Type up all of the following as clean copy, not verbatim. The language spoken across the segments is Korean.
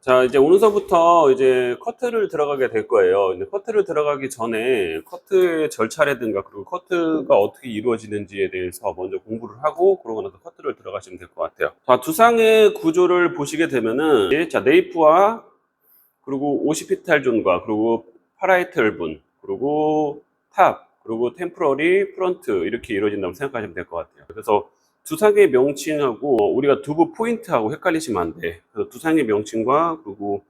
자, 이제 오늘서부터 이제 커트를 들어가게 될 거예요. 근데 커트를 들어가기 전에 커트의 절차라든가 그리고 커트가 어떻게 이루어지는지에 대해서 먼저 공부를 하고 그러고 나서 커트를 들어가시면 될 것 같아요. 자, 두상의 구조를 보시게 되면은 자, 네이프와 그리고 오시피탈 존과 그리고 파라이탈 분 그리고 탑 그리고 템포러리 프론트 이렇게 이루어진다고 생각하시면 될 것 같아요. 그래서 두상의 명칭하고 우리가 두부 포인트하고 헷갈리시면 안 돼. 그래서 두상의 명칭과 그리고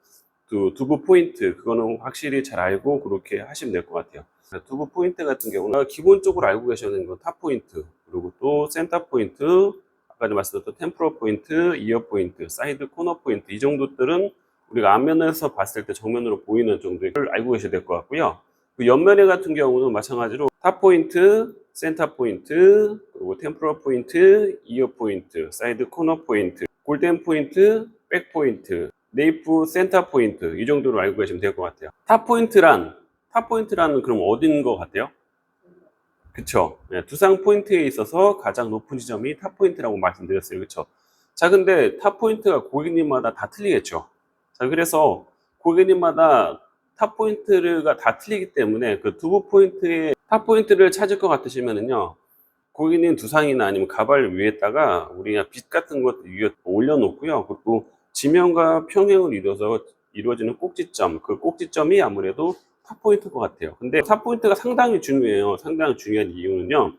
그 두부 포인트 그거는 확실히 잘 알고 그렇게 하시면 될 것 같아요. 두부 포인트 같은 경우는 기본적으로 알고 계셔야 되는 건 탑 포인트 그리고 또 센터 포인트 아까 말씀드렸던 템포럴 포인트, 이어 포인트, 사이드 코너 포인트 이 정도들은 우리가 앞면에서 봤을 때 정면으로 보이는 정도를 알고 계셔야 될 것 같고요. 그 옆면에 같은 경우는 마찬가지로 탑 포인트, 센터 포인트, 그리고 템포럴 포인트, 이어 포인트, 사이드 코너 포인트, 골든 포인트, 백 포인트, 네이프 센터 포인트 이 정도로 알고 계시면 될 것 같아요. 탑 포인트란 그럼 어딘 것 같아요? 그쵸? 네, 두상 포인트에 있어서 가장 높은 지점이 탑 포인트라고 말씀드렸어요. 그쵸? 자, 근데 탑 포인트가 고객님마다 다 틀리겠죠? 자, 그래서 고객님마다 탑 포인트가 다 틀리기 때문에 그 두부 포인트의 탑 포인트를 찾을 것 같으시면은요, 고객님 두상이나 아니면 가발 위에다가 우리가 빛 같은 것 위에 올려놓고요. 그리고 지면과 평행을 이루어서 이루어지는 꼭지점, 그 꼭지점이 아무래도 탑 포인트일 것 같아요. 근데 탑 포인트가 상당히 중요해요. 상당히 중요한 이유는요.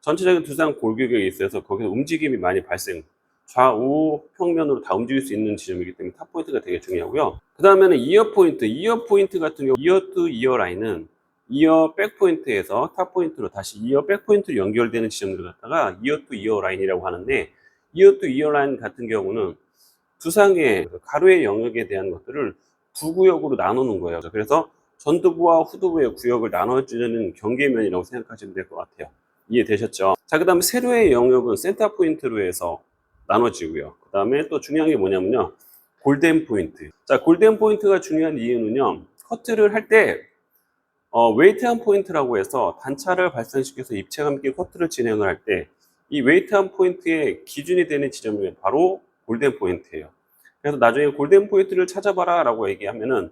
전체적인 두상 골격에 있어서 거기서 움직임이 많이 발생, 좌우 평면으로 다 움직일 수 있는 지점이기 때문에 탑 포인트가 되게 중요하고요. 그 다음에는 이어 포인트, 이어 포인트 같은 경우 이어 투 이어 라인은 이어 백 포인트에서 탑 포인트로 다시 이어 백 포인트로 연결되는 지점들을 갖다가 이어 투 이어 라인이라고 하는데, 이어 투 이어 라인 같은 경우는 두상의 가로의 영역에 대한 것들을 두 구역으로 나누는 거예요. 그래서 전두부와 후두부의 구역을 나눠주는 경계면이라고 생각하시면 될 것 같아요. 이해되셨죠? 자, 그 다음에 세로의 영역은 센터 포인트로 해서 나눠지고요. 그 다음에 또 중요한 게 뭐냐면요. 골든 포인트. 자, 골든 포인트가 중요한 이유는요. 커트를 할 때 웨이트한 포인트라고 해서 단차를 발생시켜서 입체감 있게 커트를 진행을 할 때 이 웨이트한 포인트의 기준이 되는 지점이 바로 골든 포인트예요. 그래서 나중에 골든 포인트를 찾아봐라 라고 얘기하면은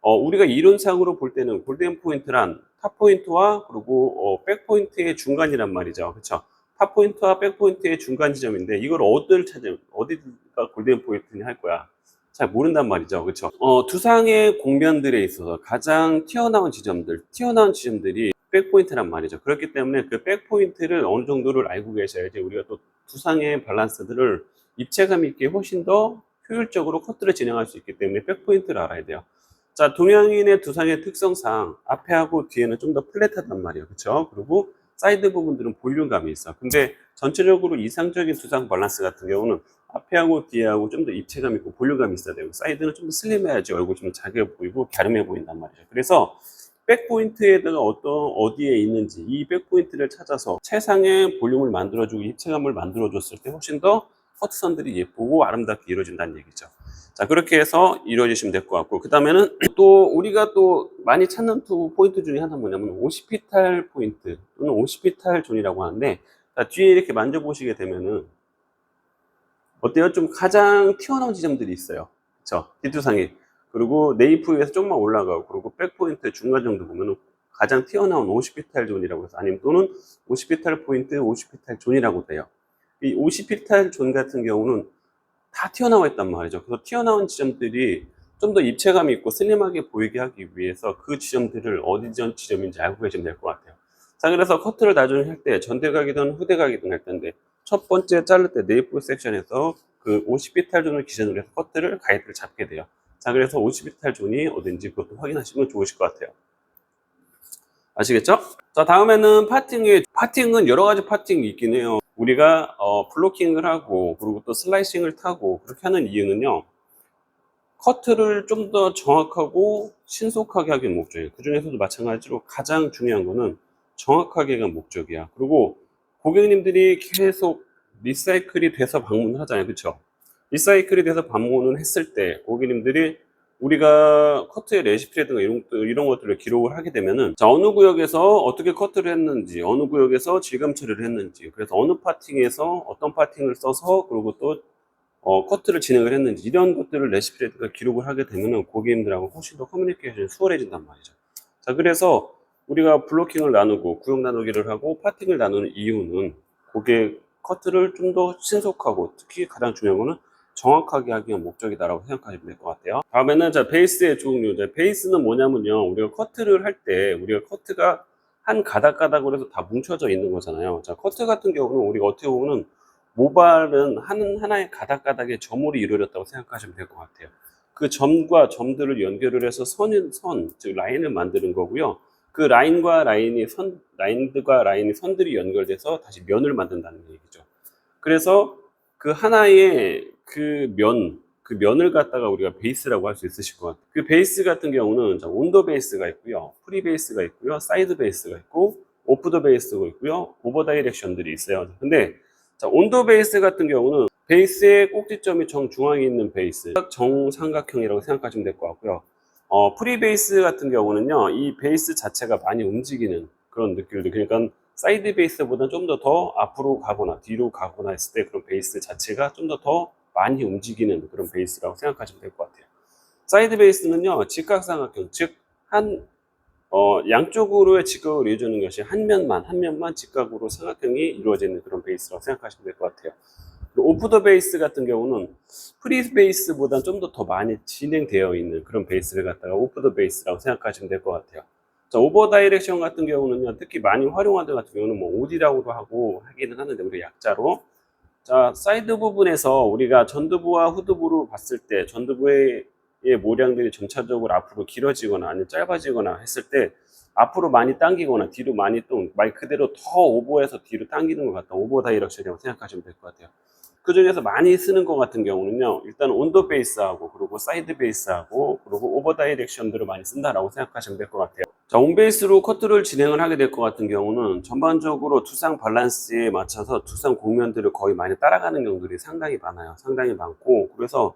우리가 이론상으로 볼 때는 골든 포인트란 탑 포인트와 그리고 백 포인트의 중간이란 말이죠. 그렇죠? 탑 포인트와 백 포인트의 중간 지점인데 이걸 어디가 골든 포인트냐 할 거야. 잘 모른단 말이죠. 그렇죠? 두상의 공면들에 있어서 가장 튀어나온 지점들이 백 포인트란 말이죠. 그렇기 때문에 그 백 포인트를 어느 정도를 알고 계셔야지 우리가 또 두상의 밸런스들을 입체감 있게 훨씬 더 효율적으로 커트를 진행할 수 있기 때문에 백 포인트를 알아야 돼요. 자, 동양인의 두상의 특성상 앞에하고 뒤에는 좀 더 플랫하단 말이에요. 그렇죠? 그리고 사이드 부분들은 볼륨감이 있어. 근데 전체적으로 이상적인 두상 밸런스 같은 경우는 앞에하고 뒤에하고 좀 더 입체감 있고 볼륨감이 있어야 되고, 사이드는 좀 더 슬림해야지 얼굴이 좀 작아 보이고 갸름해 보인단 말이죠. 그래서 백포인트에다가 어디에 있는지 이 백포인트를 찾아서 최상의 볼륨을 만들어주고 입체감을 만들어줬을 때 훨씬 더 커트선들이 예쁘고 아름답게 이루어진다는 얘기죠. 자, 그렇게 해서 이루어지시면 될 것 같고, 그 다음에는 또 우리가 또 많이 찾는 투 포인트 중에 하나 뭐냐면 오시피탈 포인트 또는 오시피탈 존이라고 하는데, 자, 뒤에 이렇게 만져보시게 되면은 어때요? 좀 가장 튀어나온 지점들이 있어요. 그쵸? 뒷두상에. 그리고 네이프에서 조금만 올라가고, 그리고 백포인트 중간 정도 보면은 가장 튀어나온 오시피탈 존이라고 해서, 아니면 또는 오시피탈 포인트, 오시피탈 존이라고 돼요. 이 오시피탈 존 같은 경우는 다 튀어나와 있단 말이죠. 그래서 튀어나온 지점들이 좀 더 입체감이 있고 슬림하게 보이게 하기 위해서 그 지점들을 어디 지점인지 알고 계시면 될 것 같아요. 자, 그래서 커트를 나중에 할 때 전대각이든 후대각이든 할 텐데, 첫 번째 자를 때 네이프 섹션에서 그 50비탈 존을 기준으로 해서 커트를 가이드를 잡게 돼요. 자, 그래서 50비탈 존이 어딘지 그것도 확인하시면 좋으실 것 같아요. 아시겠죠? 자, 다음에는 파팅은 여러 가지 파팅이 있긴 해요. 우리가 블로킹을 하고 그리고 또 슬라이싱을 타고 그렇게 하는 이유는요, 커트를 좀 더 정확하고 신속하게 하기 목적이에요. 그 중에서도 마찬가지로 가장 중요한 거는 정확하게가 목적이야. 그리고 고객님들이 계속 리사이클이 돼서 방문을 하잖아요. 그쵸? 리사이클이 돼서 방문을 했을 때 고객님들이 우리가 커트의 레시피라든가 이런 것들을 기록을 하게 되면은, 자, 어느 구역에서 어떻게 커트를 했는지, 어느 구역에서 질감 처리를 했는지, 그래서 어느 파팅에서 어떤 파팅을 써서, 그리고 또 커트를 진행을 했는지 이런 것들을 레시피에다가 기록을 하게 되면은 고객님들하고 훨씬 더 커뮤니케이션이 수월해진단 말이죠. 자, 그래서 우리가 블로킹을 나누고 구역 나누기를 하고 파팅을 나누는 이유는 고객 커트를 좀 더 신속하고 특히 가장 중요한 거는 정확하게 하기 위한 목적이다라고 생각하시면 될 것 같아요. 다음에는 자, 베이스의 종류. 베이스는 뭐냐면요. 우리가 커트를 할 때 우리가 커트가 한 가닥가닥으로 해서 다 뭉쳐져 있는 거잖아요. 자, 커트 같은 경우는 우리가 어떻게 보면은 모발은 하나의 가닥가닥의 점으로 이루어졌다고 생각하시면 될 것 같아요. 그 점과 점들을 연결을 해서 즉 라인을 만드는 거고요. 그 라인과 라인이 선들이 연결돼서 다시 면을 만든다는 얘기죠. 그래서 그 하나의 그 면을 갖다가 우리가 베이스라고 할 수 있으실 것 같아요. 그 베이스 같은 경우는 온도 베이스가 있고요, 프리 베이스가 있고요, 사이드 베이스가 있고, 오프 더 베이스가 있고요, 오버 다이렉션들이 있어요. 근데 자, 온도 베이스 같은 경우는 베이스의 꼭지점이 정중앙에 있는 베이스, 정삼각형이라고 생각하시면 될 것 같고요. 프리 베이스 같은 경우는요, 이 베이스 자체가 많이 움직이는 그런 느낌들, 그러니까 사이드 베이스보다 좀 더 앞으로 가거나 뒤로 가거나 했을 때 그런 베이스 자체가 좀 더 많이 움직이는 그런 베이스라고 생각하시면 될 것 같아요. 사이드 베이스는요, 직각삼각형, 즉 양쪽으로의 직각을 이루어주는 것이 한 면만 직각으로 삼각형이 이루어지는 그런 베이스라고 생각하시면 될 것 같아요. 오프 더 베이스 같은 경우는 프리 베이스보다 좀 더 많이 진행되어 있는 그런 베이스를 갖다가 오프 더 베이스라고 생각하시면 될 것 같아요. 자, 오버 다이렉션 같은 경우는요, 특히 많이 활용하는 같은 경우는 뭐 OD라고도 하고 하기는 하는데 우리 약자로, 자, 사이드 부분에서 우리가 전두부와 후두부로 봤을 때 전두부의 모량들이 점차적으로 앞으로 길어지거나 아니면 짧아지거나 했을 때 앞으로 많이 당기거나 뒤로 많이 말 그대로 더 오버해서 뒤로 당기는 것 같다. 오버 다이렉션이라고 생각하시면 될 것 같아요. 그 중에서 많이 쓰는 것 같은 경우는요, 일단 온도 베이스하고 그리고 사이드 베이스하고 그리고 오버 다이렉션들을 많이 쓴다라고 생각하시면 될 것 같아요. 자, 온베이스로 커트를 진행을 하게 될 것 같은 경우는 전반적으로 두상 밸런스에 맞춰서 두상 곡면들을 거의 많이 따라가는 경우들이 상당히 많아요. 상당히 많고, 그래서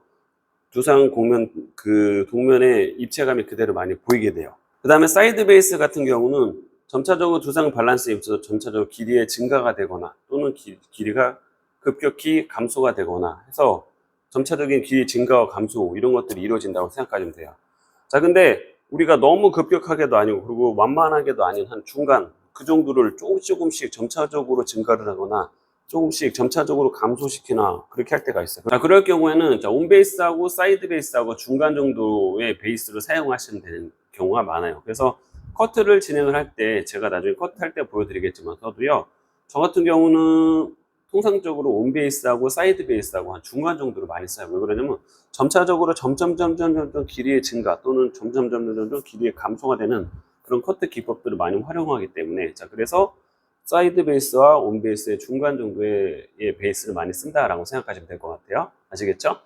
두상 곡면 그 동면의 입체감이 그대로 많이 보이게 돼요. 그 다음에 사이드 베이스 같은 경우는 점차적으로 두상 밸런스에 있어서 점차적으로 길이의 증가가 되거나 또는 길이가 급격히 감소가 되거나 해서 점차적인 길이 증가와 감소 이런 것들이 이루어진다고 생각하시면 돼요. 자, 근데 우리가 너무 급격하게도 아니고 그리고 완만하게도 아닌 한 중간 그 정도를 조금씩 점차적으로 증가를 하거나 조금씩 점차적으로 감소시키나 그렇게 할 때가 있어요. 자, 그럴 경우에는 자, 온 베이스하고 사이드 베이스하고 중간 정도의 베이스를 사용하시면 되는 경우가 많아요. 그래서 커트를 진행을 할 때 제가 나중에 커트할 때 보여드리겠지만 저도요, 저 같은 경우는 통상적으로 온 베이스하고 사이드 베이스하고 한 중간 정도로 많이 써요. 왜 그러냐면 점차적으로 점점 길이의 증가 또는 점점 길이의 감소가 되는 그런 커트 기법들을 많이 활용하기 때문에, 자, 그래서 사이드 베이스와 온 베이스의 중간 정도의 베이스를 많이 쓴다라고 생각하시면 될 것 같아요. 아시겠죠?